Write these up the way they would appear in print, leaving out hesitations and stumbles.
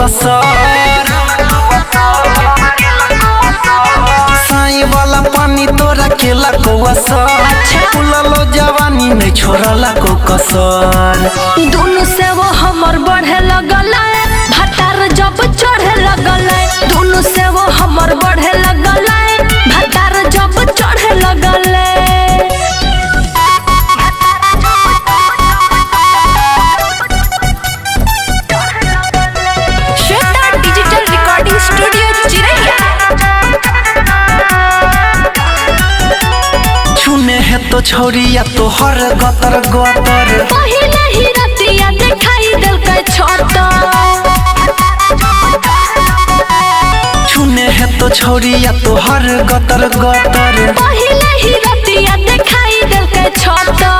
असर। साई वाला पानी तोरा केला को असर। फूललो जवानी नहीं छोड़ला को कसर। दोनों से वो हमर बढ़े लगल, भतार जब चढ़े लगल। दोनों से वो हमर बढ़े लगल, भतार जब चढ़े लगल। श्वेता डिजिटल रिकॉर्डिंग स्टूडियो चिरैया। छूने है तो छोरिया तो हर गतर गतर। पहिले ही रतिया दिखाई दिल के छोटा। छूने है तो छोरिया तो हर गतर गतर। पहिले ही रतिया दिखाई दिल के छोटा।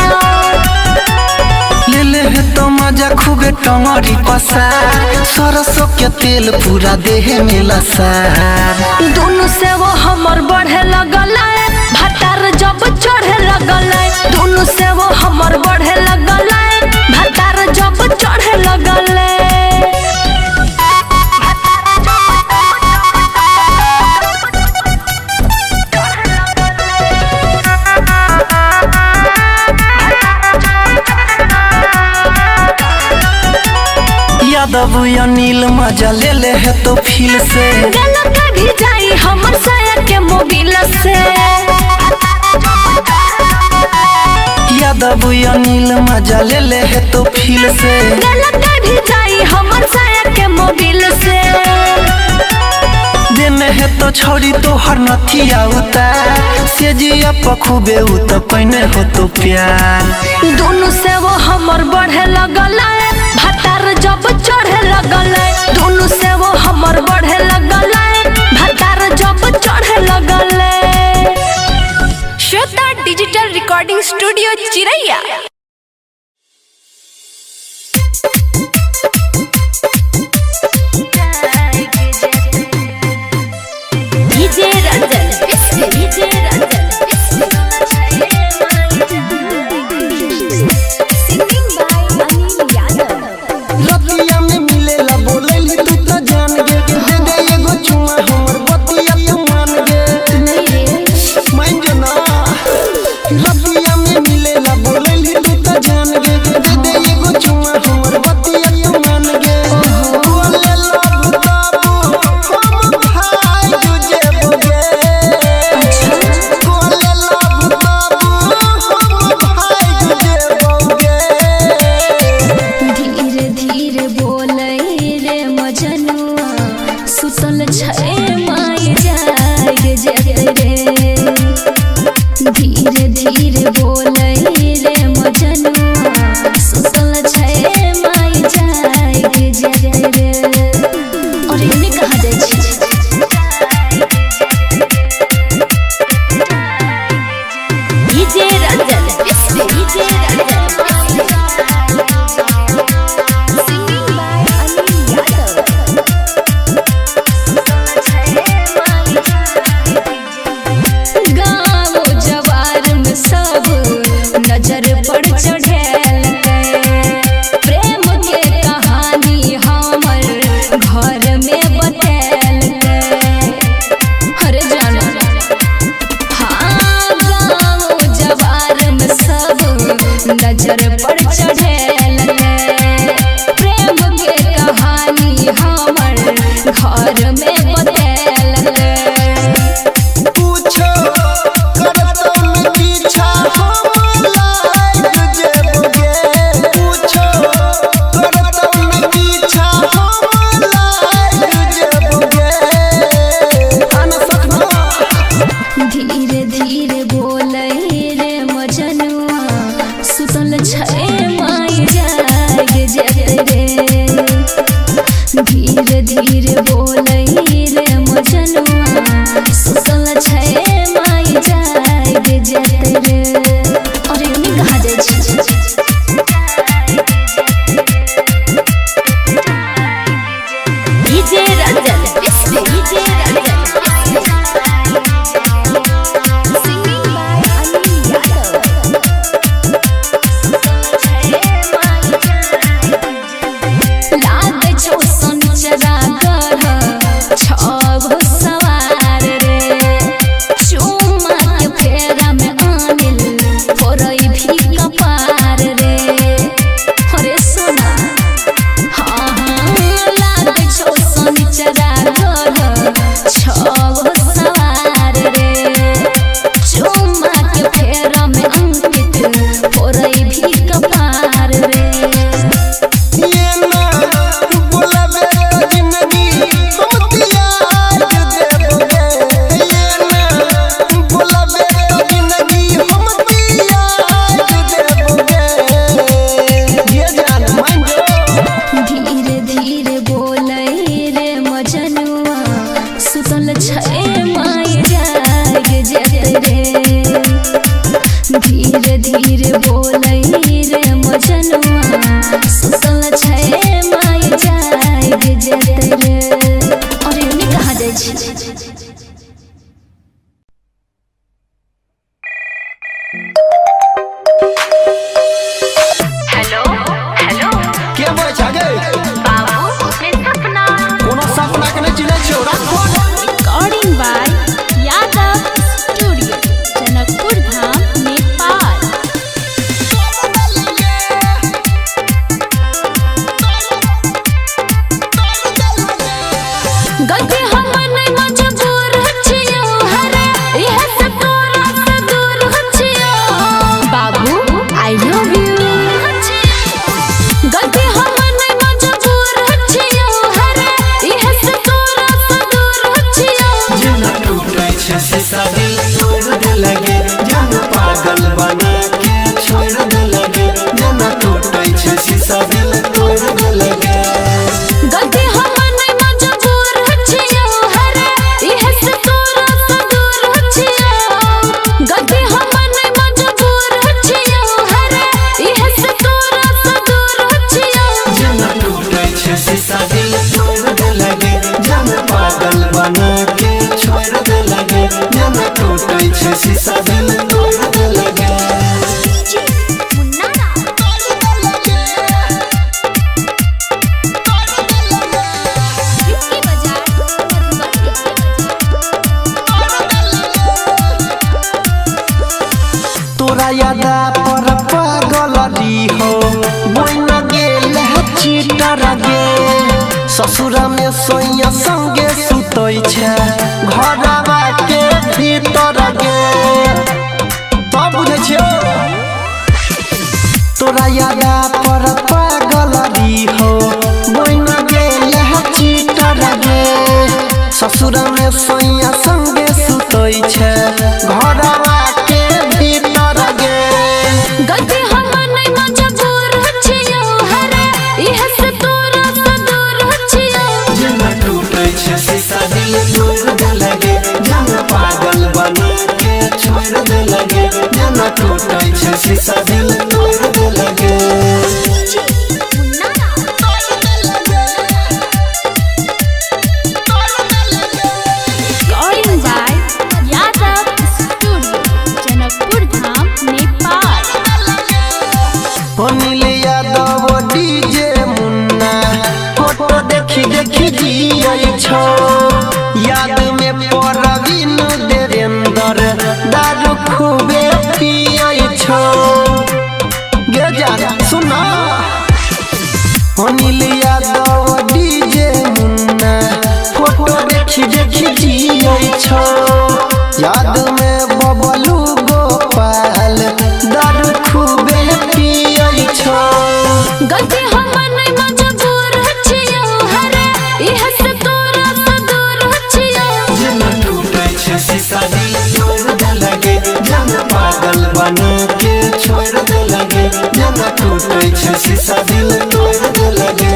ले ले है तो मजा खूबे टंगरी पसार। सरसों के तेल पूरा देह में लसार। दोनों से वो हमर बढ़े लगल, भतार जब चढ़े लगल। दोनों से वो हमर बढ़े लगल, भतार जब चढ़े लगल। यादव अनिल मजा ले ले है तो फील से। गलत भी जाई हमर साया के मोबिल से। यादव अनिल मजा ले ले है तो फील से। गलत भी जाई हमर साया के मोबिल से। देने है तो छोरी तो हर नथिया उतार। से जिया पखुबे उ तो कहने हो तो प्यार। दोनों से वो हमर बढ़े लगल, भतार जब चढ़े लगल। दोनों से वो हमर बढ़े लगल, भतार जब चढ़े लगल। श्वेता डिजिटल रिकॉर्डिंग स्टूडियो चिरैया। DJ Ranjan, DJ Ranjan. रतिया में मिलेला बोलेली तू तो जान गे। दे दे एगो चुमा हमर बतिया तू मान गे। मान जो ना। रतिया में मिलेला बोलेली तू तो जान गे। दे दे एगो चुमा हमर बतिया तू मान गे। बोले लव बाबू हम भाई तुझे बोगे। बोले लव बाबू हम भाई तुझे बोगे। धीरे धीरे बोले रे मजनुआ, सुतल छै माय जाग जग रे। धीरे धीरे बोले रे मजनुआ, सुतल छै माय जाग जग रे। और इन्हें कहा जाय छै डीजे रंजन, डीजे रंजन। नजर पर चढ़ेल प्रेम के कहानी हमर घर में बतेल। हरे जाना हाँ, गाँव जवार में सब नजर पर चढ़ेल। प्रेम के कहानी हमर घर में बतेल। पूछो करतो में पीछा हम लाइक तुझे बोगे। पूछो करतो में पीछा हम लाइक तुझे बोगे। आना सकना। धीरे धीरे बोले रे मजनुआ, सुतल छै माय जाग जग रे। धीरे धीरे बोले रे मजनुआ, सुतल छै माय जाग जग रे। और इन्हें कहा जाय छै डीजे रंजन, डीजे रंजन। लागे छौ संचरा धीरे बोलै रे मजनुआ सुतल छै माय जाग जेतै रे। अरे उन्हें कहाँ जाइ छी? हेलो हेलो के बोल छगे बाबू मैं सपना कोनो सपना के नहीं चिन्है छियो रात phone recording by Yadav studio Janakpur Dham Nepal. गलती हमर नहीं मजबूर छियो हरे इहे से तोरा से दूर छियो बाबू आई लव यू। गलती हमर नहीं मजबूर छियो हरे इहे से तोरा से दूर छियो। जना टूटे छे शीशा दिल तोड़ दे लगे जान पागल बना के छोड़ दे लगे जना टूटे छे शीशा दिल तोड़ दे लगे। गलती हमर नहीं मजबूर छियो हरे इहे से तोरा से दूर छियो। गलती हमर नहीं मजबूर छियो हरे इहे से तोरा से दूर छियो। जना टूटे छे शीशा दिल तोड़ दे लगे जान पागल बना के छोड़ दे लगे जना टूटे छे शीशा दिल तोड़ दे लगे। तोरा यादा पर पागल हो बोन गेल चीटर गे ससुरा में सोया संगे सुतै छे घरवा के भीतर गे तो बुझे छियो। तोरा यादा पर पागल हो बोन गेल चीटर गे ससुरा में सोया संगे सुतै छे घरवा के भीतर गे। गलती हमर नहीं मजबूर छियो हरे इहे से तोरा से दूर छियो। जना टूटे छे शीशा दिल तोड़ दे लगे जना पागल बना के छोड़ दे लगे जना टूटे छे शीशा दिल तोड़ दे लगे। Recording by Yadav studio Janakpur Dham Nepal. Anil Yadav DJ Munna photo देखी देखी जियै छो याद में परवीन देवेंद्र दारू खूबे पियै छो गे जान सुना। अनिल यादव डीजे मुन्ना फोटो देखी देखी जियै छो याद में बबलू गोपाल दारू खूबे पियै छो। गलती हमर नहीं मजबूर छियो हरे इहे से तोरा से दूर छियो। जना टूटे छे शीशा दिल तोड़ दे लगे जना पागल बना के छोड़ दे लगे जना टूटे छे शीशा दिल तोड़ दे लगे।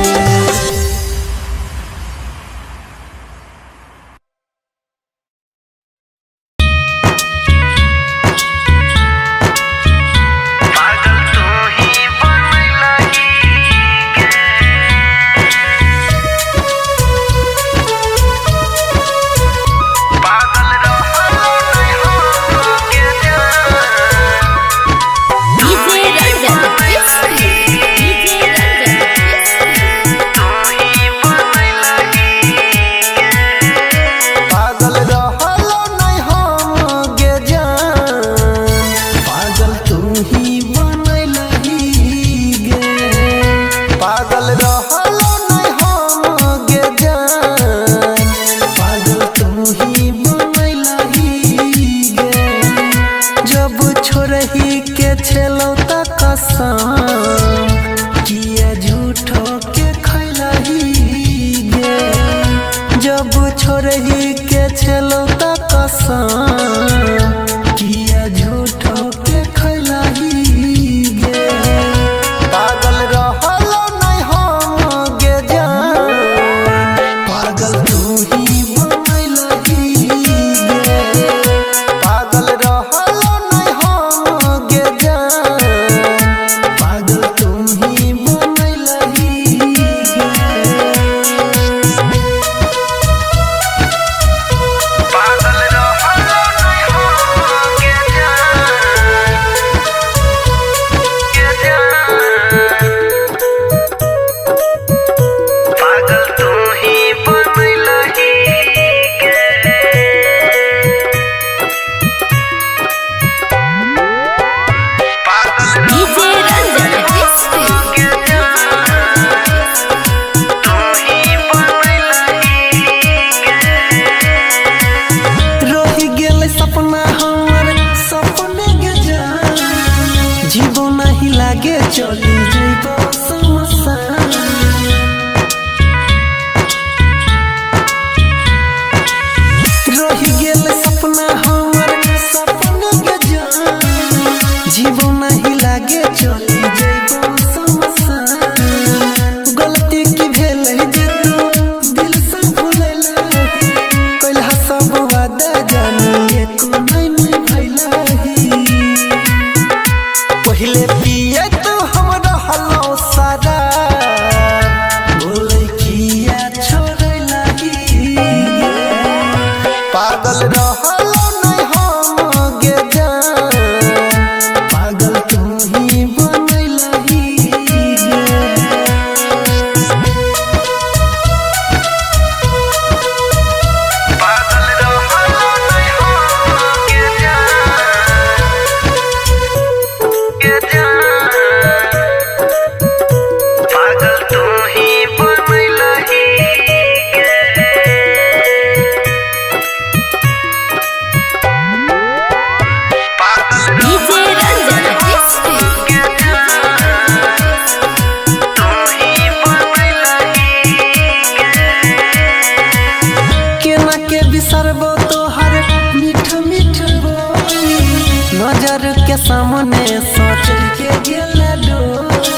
नजर के सामने सोच के गेला डोली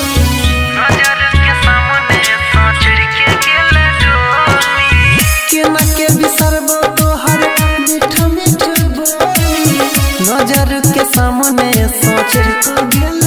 नजर के सामने सोच के गेला डोली केना के बिसरबो तोहर मीठा मीठा बोली नजर के सामने सोच के गेला